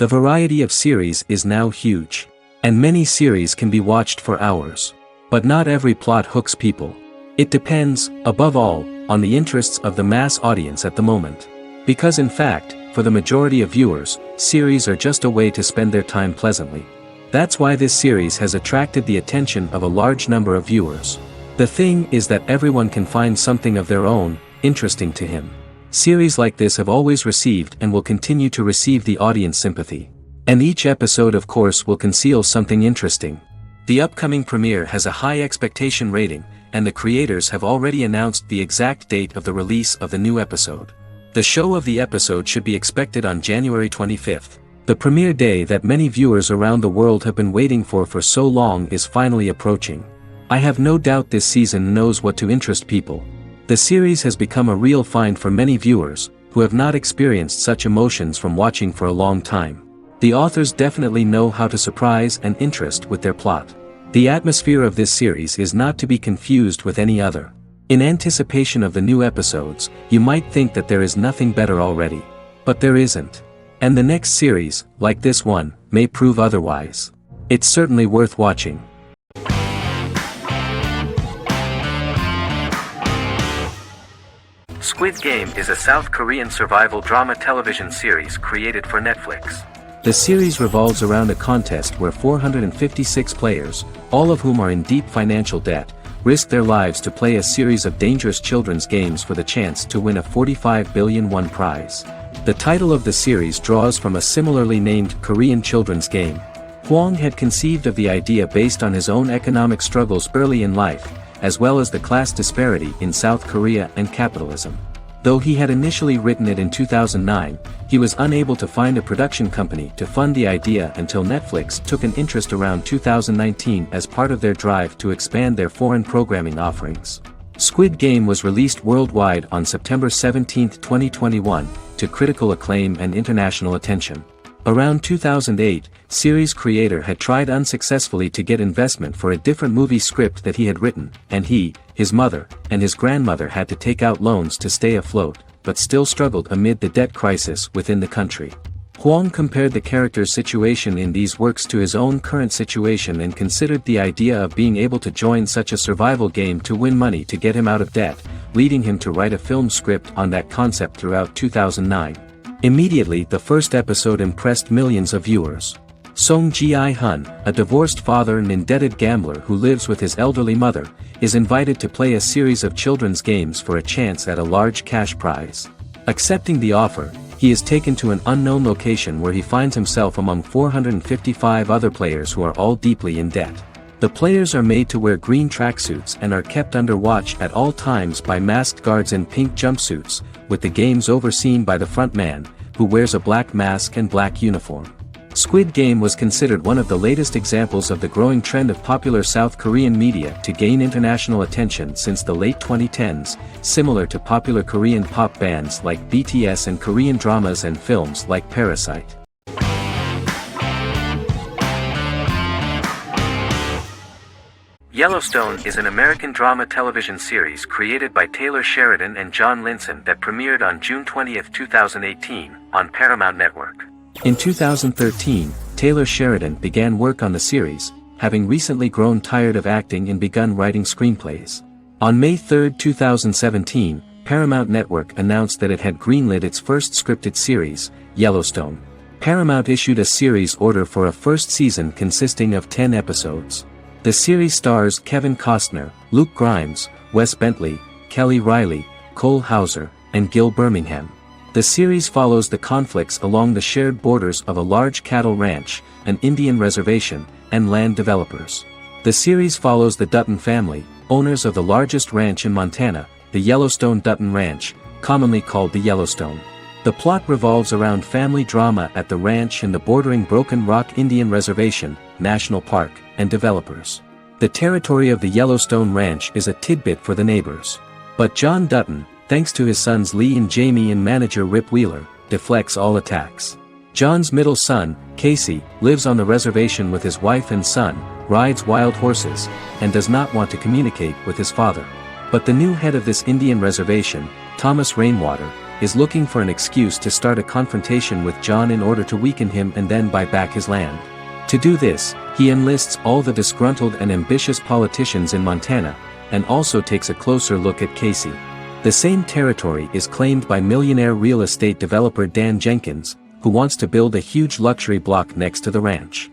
The variety of series is now huge. And many series can be watched for hours. But not every plot hooks people. It depends, above all, on the interests of the mass audience at the moment. Because in fact, for the majority of viewers, series are just a way to spend their time pleasantly. That's why this series has attracted the attention of a large number of viewers. The thing is that everyone can find something of their own, interesting to him. Series like this have always received and will continue to receive the audience sympathy. And each episode of course will conceal something interesting. The upcoming premiere has a high expectation rating, and the creators have already announced the exact date of the release of the new episode. The show of the episode should be expected on January 25th. The premiere day that many viewers around the world have been waiting for so long is finally approaching. I have no doubt this season knows what to interest people. The series has become a real find for many viewers, who have not experienced such emotions from watching for a long time. The authors definitely know how to surprise and interest with their plot. The atmosphere of this series is not to be confused with any other. In anticipation of the new episodes, you might think that there is nothing better already. But there isn't. And the next series, like this one, may prove otherwise. It's certainly worth watching. Squid Game is a South Korean survival drama television series created for Netflix. The series revolves around a contest where 456 players, all of whom are in deep financial debt, risk their lives to play a series of dangerous children's games for the chance to win a 45 billion won prize. The title of the series draws from a similarly named Korean children's game. Hwang had conceived of the idea based on his own economic struggles early in life, as well as the class disparity in South Korea and capitalism. Though he had initially written it in 2009, he was unable to find a production company to fund the idea until Netflix took an interest around 2019 as part of their drive to expand their foreign programming offerings. Squid Game was released worldwide on September 17, 2021, to critical acclaim and international attention. Around 2008, series creator had tried unsuccessfully to get investment for a different movie script that he had written, and he, his mother, and his grandmother had to take out loans to stay afloat, but still struggled amid the debt crisis within the country. Hwang compared the character's situation in these works to his own current situation and considered the idea of being able to join such a survival game to win money to get him out of debt, leading him to write a film script on that concept throughout 2009. Immediately the first episode impressed millions of viewers. Song Ji-hun, a divorced father and indebted gambler who lives with his elderly mother, is invited to play a series of children's games for a chance at a large cash prize. Accepting the offer, he is taken to an unknown location where he finds himself among 455 other players who are all deeply in debt. The players are made to wear green tracksuits and are kept under watch at all times by masked guards in pink jumpsuits, with the games overseen by the front man, who wears a black mask and black uniform. Squid Game was considered one of the latest examples of the growing trend of popular South Korean media to gain international attention since the late 2010s, similar to popular Korean pop bands like BTS and Korean dramas and films like Parasite. Yellowstone is an American drama television series created by Taylor Sheridan and John Linson that premiered on June 20, 2018, on Paramount Network. In 2013, Taylor Sheridan began work on the series, having recently grown tired of acting and begun writing screenplays. On May 3, 2017, Paramount Network announced that it had greenlit its first scripted series, Yellowstone. Paramount issued a series order for a first season consisting of 10 episodes. The series stars Kevin Costner, Luke Grimes, Wes Bentley, Kelly Riley, Cole Hauser, and Gil Birmingham. The series follows the conflicts along the shared borders of a large cattle ranch, an Indian reservation, and land developers. The series follows the Dutton family, owners of the largest ranch in Montana, the Yellowstone Dutton Ranch, commonly called the Yellowstone. The plot revolves around family drama at the ranch and the bordering Broken Rock Indian Reservation, National Park, and developers. The territory of the Yellowstone Ranch is a tidbit for the neighbors. But John Dutton, thanks to his sons Lee and Jamie and manager Rip Wheeler, deflects all attacks. John's middle son, Casey, lives on the reservation with his wife and son, rides wild horses, and does not want to communicate with his father. But the new head of this Indian reservation, Thomas Rainwater, is looking for an excuse to start a confrontation with John in order to weaken him and then buy back his land. To do this, he enlists all the disgruntled and ambitious politicians in Montana, and also takes a closer look at Casey. The same territory is claimed by millionaire real estate developer Dan Jenkins, who wants to build a huge luxury block next to the ranch.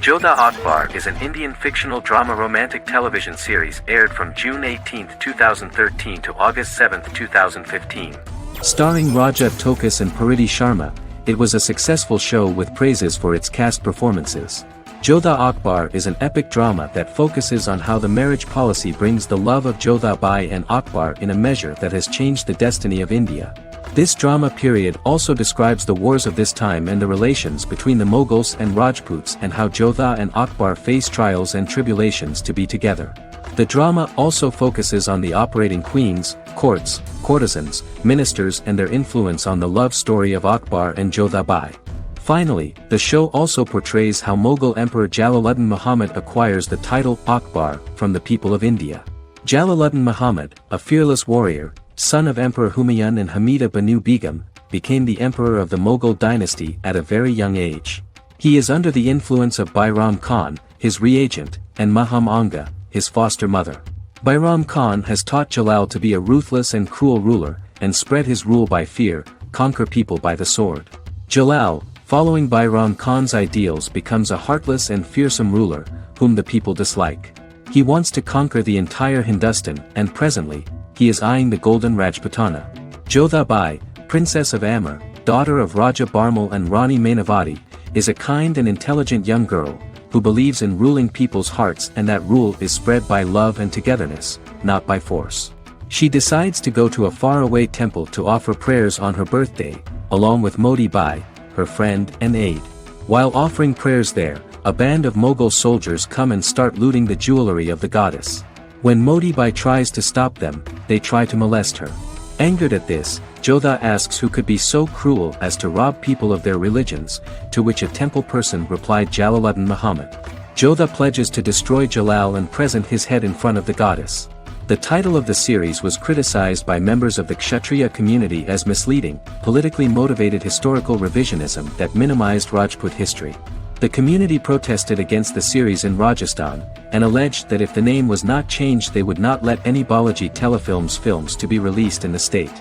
Jodha Akbar is an Indian fictional drama romantic television series aired from June 18, 2013 to August 7, 2015. Starring Raja Tokas and Pariti Sharma, it was a successful show with praises for its cast performances. Jodha Akbar is an epic drama that focuses on how the marriage policy brings the love of Jodha Bai and Akbar in a measure that has changed the destiny of India. This drama period also describes the wars of this time and the relations between the Mughals and Rajputs and how Jodha and Akbar face trials and tribulations to be together. The drama also focuses on the operating queens, courts, courtesans, ministers and their influence on the love story of Akbar and Jodha Bai. Finally, the show also portrays how Mughal Emperor Jalaluddin Muhammad acquires the title Akbar from the people of India. Jalaluddin Muhammad, a fearless warrior, son of Emperor Humayun and Hamida Banu Begum, became the emperor of the Mughal dynasty at a very young age. He is under the influence of Bairam Khan, his reagent, and Maham Anga, his foster mother. Bairam Khan has taught Jalal to be a ruthless and cruel ruler, and spread his rule by fear, conquer people by the sword. Jalal, following Bairam Khan's ideals, becomes a heartless and fearsome ruler, whom the people dislike. He wants to conquer the entire Hindustan, and presently, he is eyeing the Golden Rajputana. Jodha Bai, Princess of Amber, daughter of Raja Barmal and Rani Mainavati, is a kind and intelligent young girl, who believes in ruling people's hearts and that rule is spread by love and togetherness, not by force. She decides to go to a faraway temple to offer prayers on her birthday, along with Modi Bai, her friend and aide. While offering prayers there, a band of Mughal soldiers come and start looting the jewelry of the goddess. When Modi Bai tries to stop them, they try to molest her. Angered at this, Jodha asks who could be so cruel as to rob people of their religions, to which a temple person replied Jalaluddin Muhammad. Jodha pledges to destroy Jalal and present his head in front of the goddess. The title of the series was criticized by members of the Kshatriya community as misleading, politically motivated historical revisionism that minimized Rajput history. The community protested against the series in Rajasthan, and alleged that if the name was not changed they would not let any Balaji Telefilms films to be released in the state.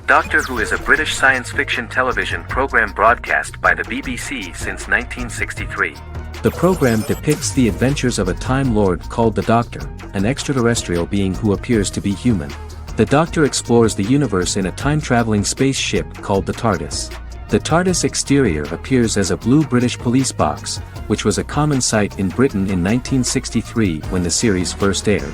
Doctor Who is a British science fiction television program broadcast by the BBC since 1963. The program depicts the adventures of a Time Lord called the Doctor, an extraterrestrial being who appears to be human. The Doctor explores the universe in a time-traveling spaceship called the TARDIS. The TARDIS exterior appears as a blue British police box, which was a common sight in Britain in 1963 when the series first aired.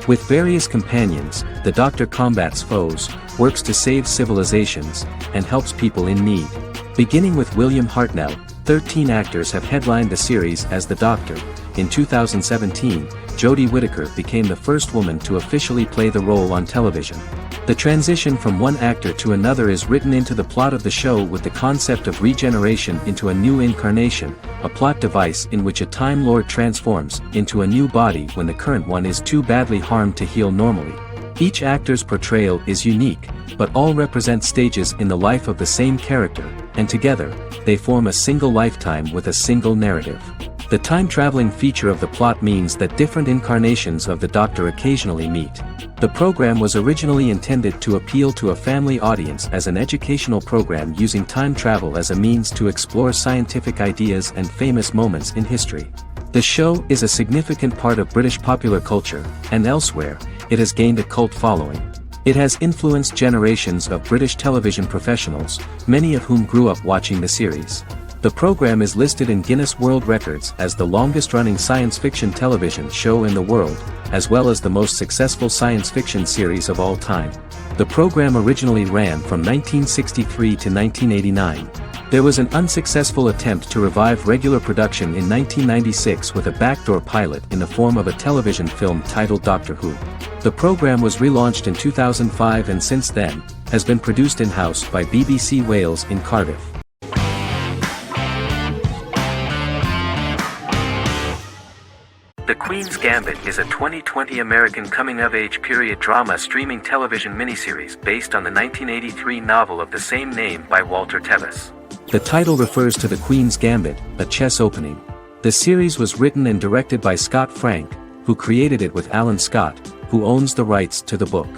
With various companions, the Doctor combats foes, works to save civilizations, and helps people in need. Beginning with William Hartnell, 13 actors have headlined the series as the Doctor. In 2017, Jodie Whittaker became the first woman to officially play the role on television. The transition from one actor to another is written into the plot of the show with the concept of regeneration into a new incarnation, a plot device in which a Time Lord transforms into a new body when the current one is too badly harmed to heal normally. Each actor's portrayal is unique, but all represent stages in the life of the same character, and together, they form a single lifetime with a single narrative. The time-traveling feature of the plot means that different incarnations of the Doctor occasionally meet. The program was originally intended to appeal to a family audience as an educational program using time travel as a means to explore scientific ideas and famous moments in history. The show is a significant part of British popular culture, and elsewhere, it has gained a cult following. It has influenced generations of British television professionals, many of whom grew up watching the series. The program is listed in Guinness World Records as the longest-running science fiction television show in the world, as well as the most successful science fiction series of all time. The program originally ran from 1963 to 1989. There was an unsuccessful attempt to revive regular production in 1996 with a backdoor pilot in the form of a television film titled Doctor Who. The program was relaunched in 2005 and since then, has been produced in-house by BBC Wales in Cardiff. Queen's Gambit is a 2020 American coming-of-age period drama streaming television miniseries based on the 1983 novel of the same name by Walter Tevis. The title refers to the Queen's Gambit, a chess opening. The series was written and directed by Scott Frank, who created it with Alan Scott, who owns the rights to the book.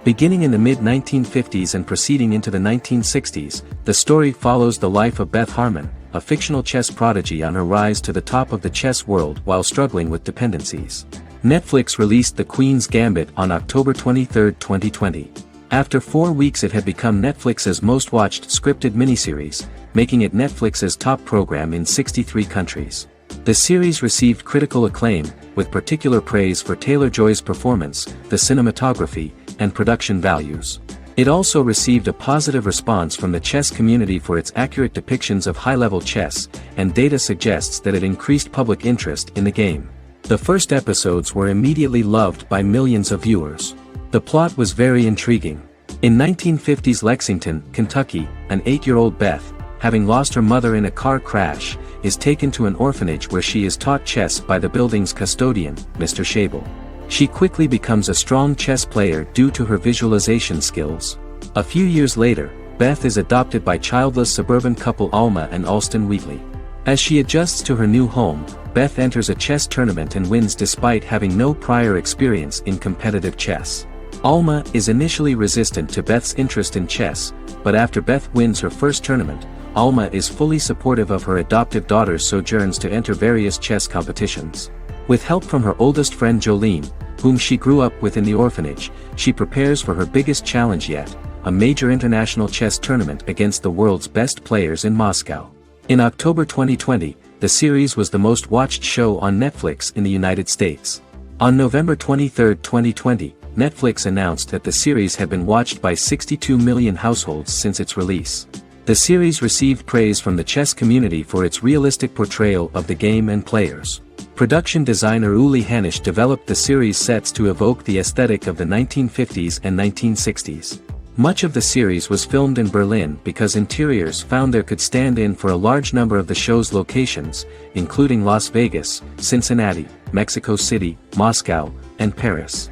Beginning in the mid-1950s and proceeding into the 1960s, the story follows the life of Beth Harmon, a fictional chess prodigy on her rise to the top of the chess world while struggling with dependencies. Netflix released The Queen's Gambit on October 23, 2020. After 4 weeks it had become Netflix's most-watched scripted miniseries, making it Netflix's top program in 63 countries. The series received critical acclaim, with particular praise for Taylor-Joy's performance, the cinematography, and production values. It also received a positive response from the chess community for its accurate depictions of high-level chess, and data suggests that it increased public interest in the game. The first episodes were immediately loved by millions of viewers. The plot was very intriguing. In 1950s Lexington, Kentucky, an 8-year-old Beth, having lost her mother in a car crash, is taken to an orphanage where she is taught chess by the building's custodian, Mr. Schabel. She quickly becomes a strong chess player due to her visualization skills. A few years later, Beth is adopted by childless suburban couple Alma and Alston Wheatley. As she adjusts to her new home, Beth enters a chess tournament and wins despite having no prior experience in competitive chess. Alma is initially resistant to Beth's interest in chess, but after Beth wins her first tournament, Alma is fully supportive of her adoptive daughter's sojourns to enter various chess competitions. With help from her oldest friend Jolene, whom she grew up with in the orphanage, she prepares for her biggest challenge yet, a major international chess tournament against the world's best players in Moscow. In October 2020, the series was the most watched show on Netflix in the United States. On November 23, 2020, Netflix announced that the series had been watched by 62 million households since its release. The series received praise from the chess community for its realistic portrayal of the game and players. Production designer Uli Hanisch developed the series sets to evoke the aesthetic of the 1950s and 1960s. Much of the series was filmed in Berlin because interiors found there could stand in for a large number of the show's locations, including Las Vegas, Cincinnati, Mexico City, Moscow, and Paris.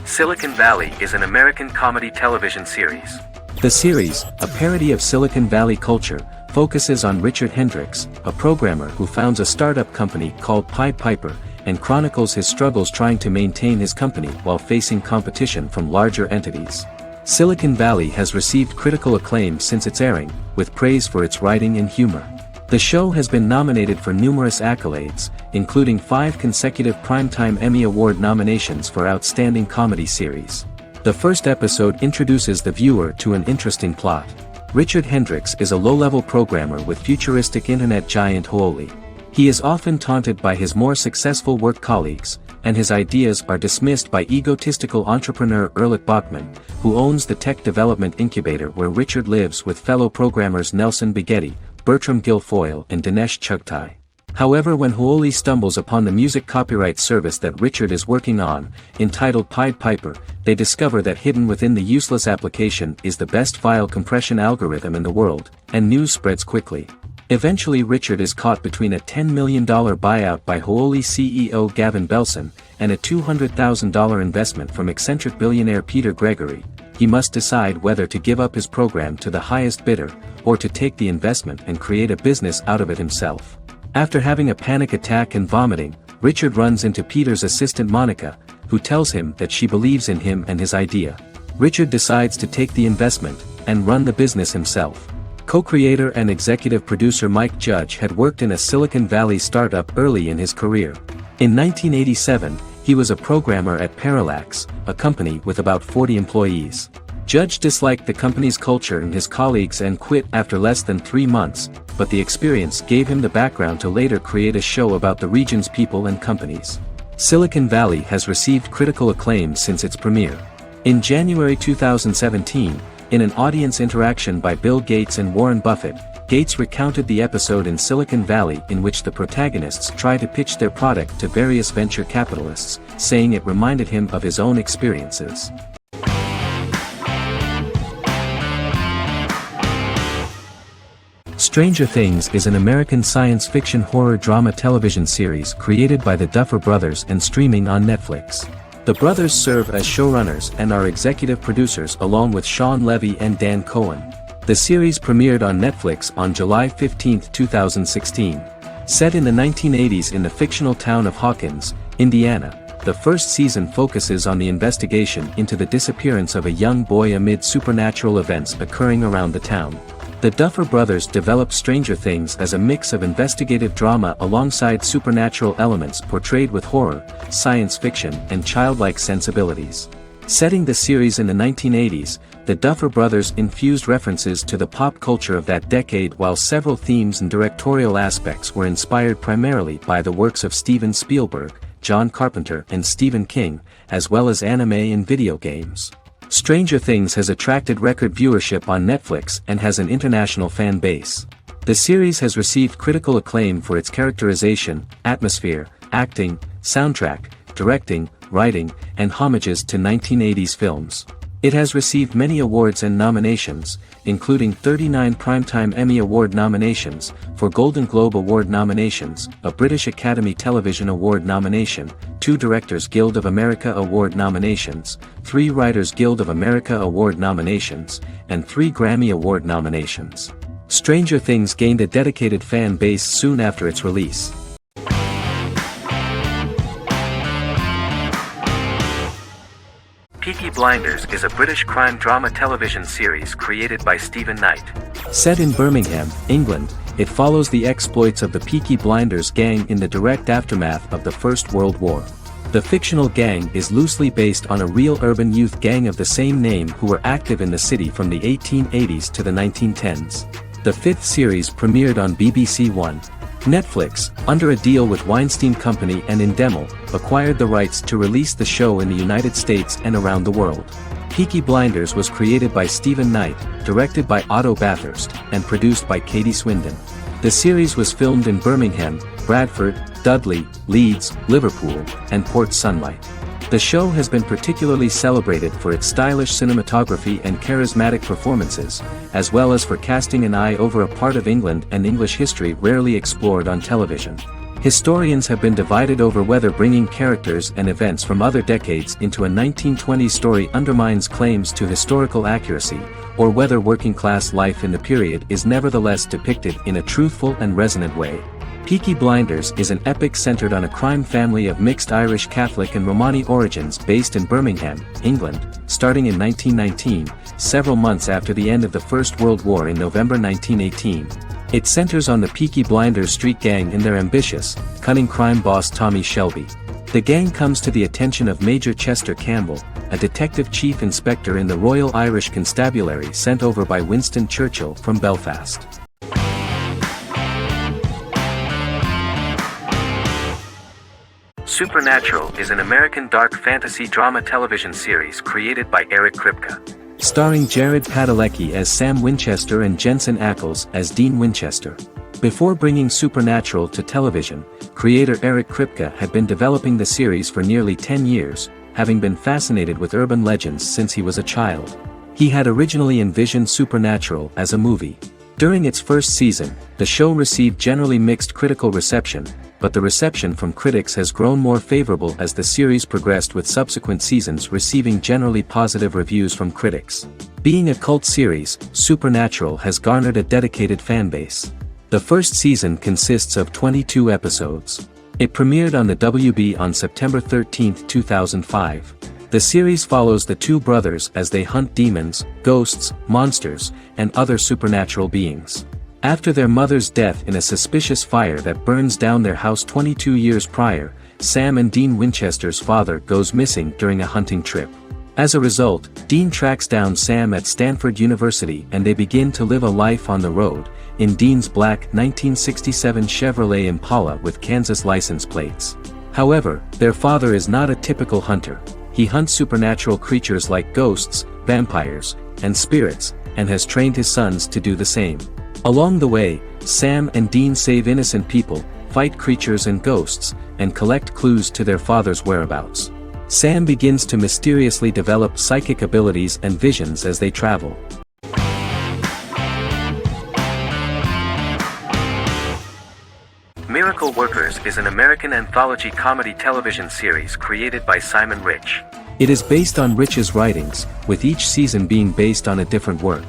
Silicon Valley is an American comedy television series. The series, a parody of Silicon Valley culture, focuses on Richard Hendricks, a programmer who founds a startup company called Pied Piper, and chronicles his struggles trying to maintain his company while facing competition from larger entities. Silicon Valley has received critical acclaim since its airing, with praise for its writing and humor. The show has been nominated for numerous accolades, including 5 consecutive Primetime Emmy Award nominations for Outstanding Comedy Series. The first episode introduces the viewer to an interesting plot. Richard Hendricks is a low-level programmer with futuristic internet giant Huawei. He is often taunted by his more successful work colleagues, and his ideas are dismissed by egotistical entrepreneur Erlich Bachman, who owns the tech development incubator where Richard lives with fellow programmers Nelson Bighetti, Bertram Guilfoyle and Dinesh Chugtai. However, when Huawei stumbles upon the music copyright service that Richard is working on, entitled Pied Piper, they discover that hidden within the useless application is the best file compression algorithm in the world, and news spreads quickly. Eventually Richard is caught between a $10 million buyout by Huawei CEO Gavin Belson, and a $200,000 investment from eccentric billionaire Peter Gregory. He must decide whether to give up his program to the highest bidder, or to take the investment and create a business out of it himself. After having a panic attack and vomiting, Richard runs into Peter's assistant Monica, who tells him that she believes in him and his idea. Richard decides to take the investment, and run the business himself. Co-creator and executive producer Mike Judge had worked in a Silicon Valley startup early in his career. In 1987, he was a programmer at Parallax, a company with about 40 employees. Judge disliked the company's culture and his colleagues and quit after less than 3 months, but the experience gave him the background to later create a show about the region's people and companies. Silicon Valley has received critical acclaim since its premiere. In January 2017, in an audience interaction by Bill Gates and Warren Buffett, Gates recounted the episode in Silicon Valley in which the protagonists try to pitch their product to various venture capitalists, saying it reminded him of his own experiences. Stranger Things is an American science fiction horror drama television series created by the Duffer Brothers and streaming on Netflix. The brothers serve as showrunners and are executive producers along with Sean Levy and Dan Cohen. The series premiered on Netflix on July 15, 2016. Set in the 1980s in the fictional town of Hawkins, Indiana, the first season focuses on the investigation into the disappearance of a young boy amid supernatural events occurring around the town. The Duffer Brothers developed Stranger Things as a mix of investigative drama alongside supernatural elements portrayed with horror, science fiction, and childlike sensibilities. Setting the series in the 1980s, the Duffer Brothers infused references to the pop culture of that decade while several themes and directorial aspects were inspired primarily by the works of Steven Spielberg, John Carpenter and Stephen King, as well as anime and video games. Stranger Things has attracted record viewership on Netflix and has an international fan base. The series has received critical acclaim for its characterization, atmosphere, acting, soundtrack, directing, writing, and homages to 1980s films. It has received many awards and nominations, including 39 Primetime Emmy Award nominations, 4 Golden Globe Award nominations, a British Academy Television Award nomination, 2 Directors Guild of America Award nominations, 3 Writers Guild of America Award nominations, and 3 Grammy Award nominations. Stranger Things gained a dedicated fan base soon after its release. Peaky Blinders is a British crime drama television series created by Stephen Knight. Set in Birmingham, England, it follows the exploits of the Peaky Blinders gang in the direct aftermath of the First World War. The fictional gang is loosely based on a real urban youth gang of the same name who were active in the city from the 1880s to the 1910s. The 5th series premiered on BBC One. Netflix, under a deal with Weinstein Company and Endemol, acquired the rights to release the show in the United States and around the world. Peaky Blinders was created by Stephen Knight, directed by Otto Bathurst, and produced by Katie Swindon. The series was filmed in Birmingham, Bradford, Dudley, Leeds, Liverpool, and Port Sunlight. The show has been particularly celebrated for its stylish cinematography and charismatic performances, as well as for casting an eye over a part of England and English history rarely explored on television. Historians have been divided over whether bringing characters and events from other decades into a 1920s story undermines claims to historical accuracy, or whether working-class life in the period is nevertheless depicted in a truthful and resonant way. Peaky Blinders is an epic centered on a crime family of mixed Irish Catholic and Romani origins based in Birmingham, England, starting in 1919, several months after the end of the First World War in November 1918. It centers on the Peaky Blinders street gang and their ambitious, cunning crime boss Tommy Shelby. The gang comes to the attention of Major Chester Campbell, a detective chief inspector in the Royal Irish Constabulary sent over by Winston Churchill from Belfast. Supernatural is an American dark fantasy drama television series created by Eric Kripke. Starring Jared Padalecki as Sam Winchester and Jensen Ackles as Dean Winchester. Before bringing Supernatural to television, creator Eric Kripke had been developing the series for nearly 10 years, having been fascinated with urban legends since he was a child. He had originally envisioned Supernatural as a movie. During its first season, the show received generally mixed critical reception, but the reception from critics has grown more favorable as the series progressed, with subsequent seasons receiving generally positive reviews from critics. Being a cult series, Supernatural has garnered a dedicated fan base. The first season consists of 22 episodes. It premiered on the WB on September 13, 2005. The series follows the two brothers as they hunt demons, ghosts, monsters, and other supernatural beings. After their mother's death in a suspicious fire that burns down their house 22 years prior, Sam and Dean Winchester's father goes missing during a hunting trip. As a result, Dean tracks down Sam at Stanford University and they begin to live a life on the road, in Dean's black 1967 Chevrolet Impala with Kansas license plates. However, their father is not a typical hunter. He hunts supernatural creatures like ghosts, vampires, and spirits, and has trained his sons to do the same. Along the way, Sam and Dean save innocent people, fight creatures and ghosts, and collect clues to their father's whereabouts. Sam begins to mysteriously develop psychic abilities and visions as they travel. Miracle Workers is an American anthology comedy television series created by Simon Rich. It is based on Rich's writings, with each season being based on a different work.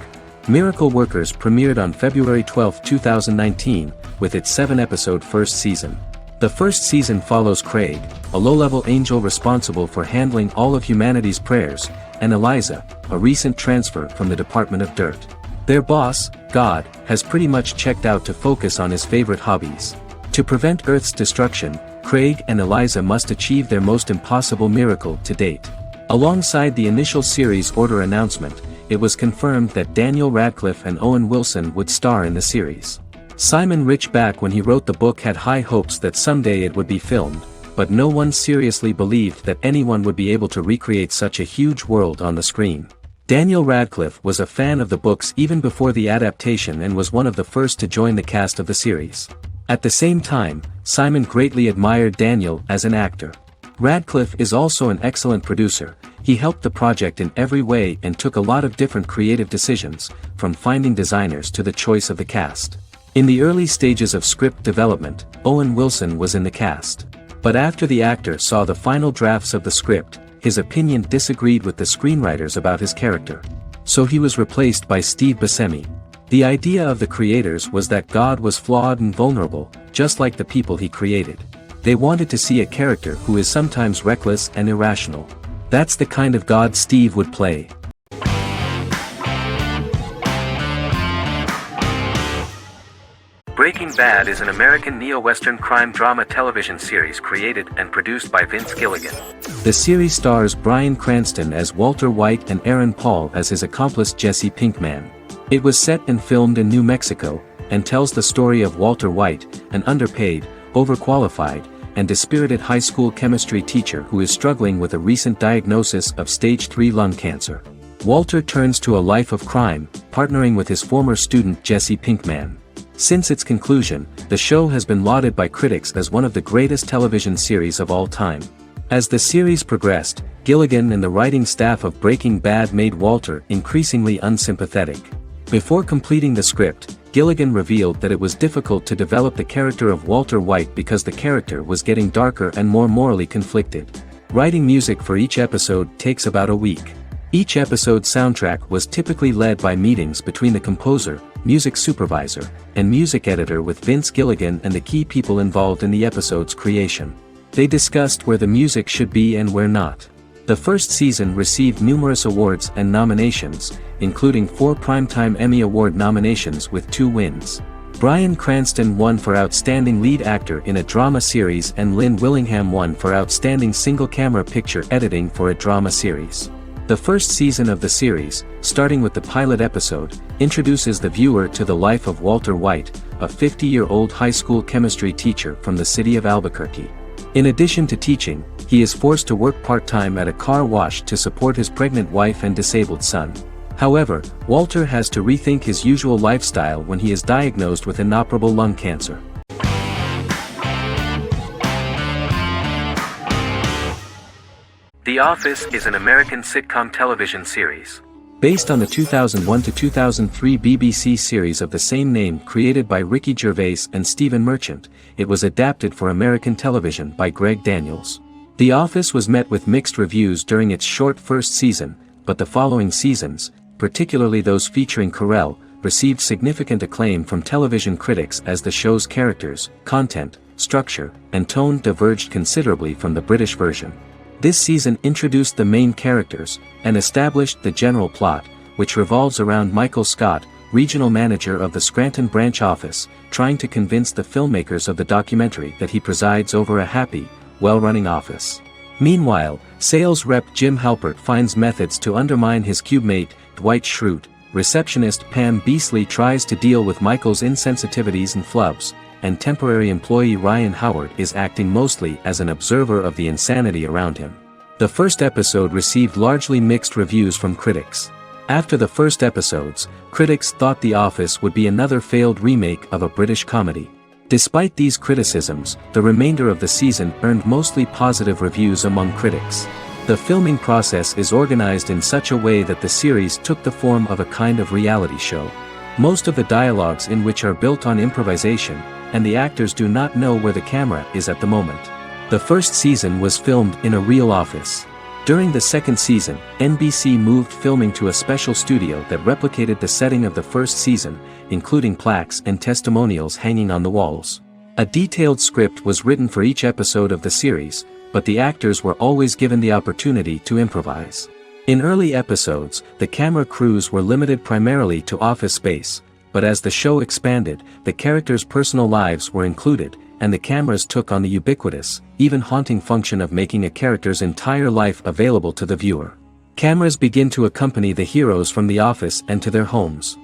Miracle Workers premiered on February 12, 2019, with its 7-episode first season. The first season follows Craig, a low-level angel responsible for handling all of humanity's prayers, and Eliza, a recent transfer from the Department of Dirt. Their boss, God, has pretty much checked out to focus on his favorite hobbies. To prevent Earth's destruction, Craig and Eliza must achieve their most impossible miracle to date. Alongside the initial series order announcement, it was confirmed that Daniel Radcliffe and Owen Wilson would star in the series. Simon Rich back when he wrote the book had high hopes that someday it would be filmed, but no one seriously believed that anyone would be able to recreate such a huge world on the screen. Daniel Radcliffe was a fan of the books even before the adaptation and was one of the first to join the cast of the series. At the same time, Simon greatly admired Daniel as an actor. Radcliffe is also an excellent producer. He helped the project in every way and took a lot of different creative decisions, from finding designers to the choice of the cast. In the early stages of script development, Owen Wilson was in the cast. But after the actor saw the final drafts of the script, his opinion disagreed with the screenwriters about his character. So he was replaced by Steve Buscemi. The idea of the creators was that God was flawed and vulnerable, just like the people he created. They wanted to see a character who is sometimes reckless and irrational. That's the kind of God Steve would play. Breaking Bad is an American neo-Western crime drama television series created and produced by Vince Gilligan. The series stars Bryan Cranston as Walter White and Aaron Paul as his accomplice Jesse Pinkman. It was set and filmed in New Mexico, and tells the story of Walter White, an underpaid, overqualified, and dispirited high school chemistry teacher who is struggling with a recent diagnosis of stage 3 lung cancer. Walter turns to a life of crime, partnering with his former student Jesse Pinkman. Since its conclusion, the show has been lauded by critics as one of the greatest television series of all time. As the series progressed, Gilligan and the writing staff of Breaking Bad made Walter increasingly unsympathetic. Before completing the script, Gilligan revealed that it was difficult to develop the character of Walter White because the character was getting darker and more morally conflicted. Writing music for each episode takes about a week. Each episode's soundtrack was typically led by meetings between the composer, music supervisor, and music editor with Vince Gilligan and the key people involved in the episode's creation. They discussed where the music should be and where not. The first season received numerous awards and nominations, including 4 Primetime Emmy Award nominations with 2 wins. Bryan Cranston won for Outstanding Lead Actor in a Drama Series and Lynn Willingham won for Outstanding Single-Camera Picture Editing for a Drama Series. The first season of the series, starting with the pilot episode, introduces the viewer to the life of Walter White, a 50-year-old high school chemistry teacher from the city of Albuquerque. In addition to teaching, he is forced to work part-time at a car wash to support his pregnant wife and disabled son. However, Walter has to rethink his usual lifestyle when he is diagnosed with inoperable lung cancer. The Office is an American sitcom television series. Based on the 2001 to 2003 BBC series of the same name created by Ricky Gervais and Stephen Merchant, it was adapted for American television by Greg Daniels. The Office was met with mixed reviews during its short first season, but the following seasons, particularly those featuring Carell, received significant acclaim from television critics as the show's characters, content, structure, and tone diverged considerably from the British version. This season introduced the main characters, and established the general plot, which revolves around Michael Scott, regional manager of the Scranton branch office, trying to convince the filmmakers of the documentary that he presides over a happy, well-running office. Meanwhile, sales rep Jim Halpert finds methods to undermine his cube-mate, Dwight Schrute. Receptionist Pam Beasley tries to deal with Michael's insensitivities and flubs, and temporary employee Ryan Howard is acting mostly as an observer of the insanity around him. The first episode received largely mixed reviews from critics. After the first episodes, critics thought The Office would be another failed remake of a British comedy. Despite these criticisms, the remainder of the season earned mostly positive reviews among critics. The filming process is organized in such a way that the series took the form of a kind of reality show. Most of the dialogues in which are built on improvisation, and the actors do not know where the camera is at the moment. The first season was filmed in a real office. During the second season, NBC moved filming to a special studio that replicated the setting of the first season, including plaques and testimonials hanging on the walls. A detailed script was written for each episode of the series, but the actors were always given the opportunity to improvise. In early episodes, the camera crews were limited primarily to office space, but as the show expanded, the characters' personal lives were included, and the cameras took on the ubiquitous, even haunting function of making a character's entire life available to the viewer. Cameras begin to accompany the heroes from the office and to their homes.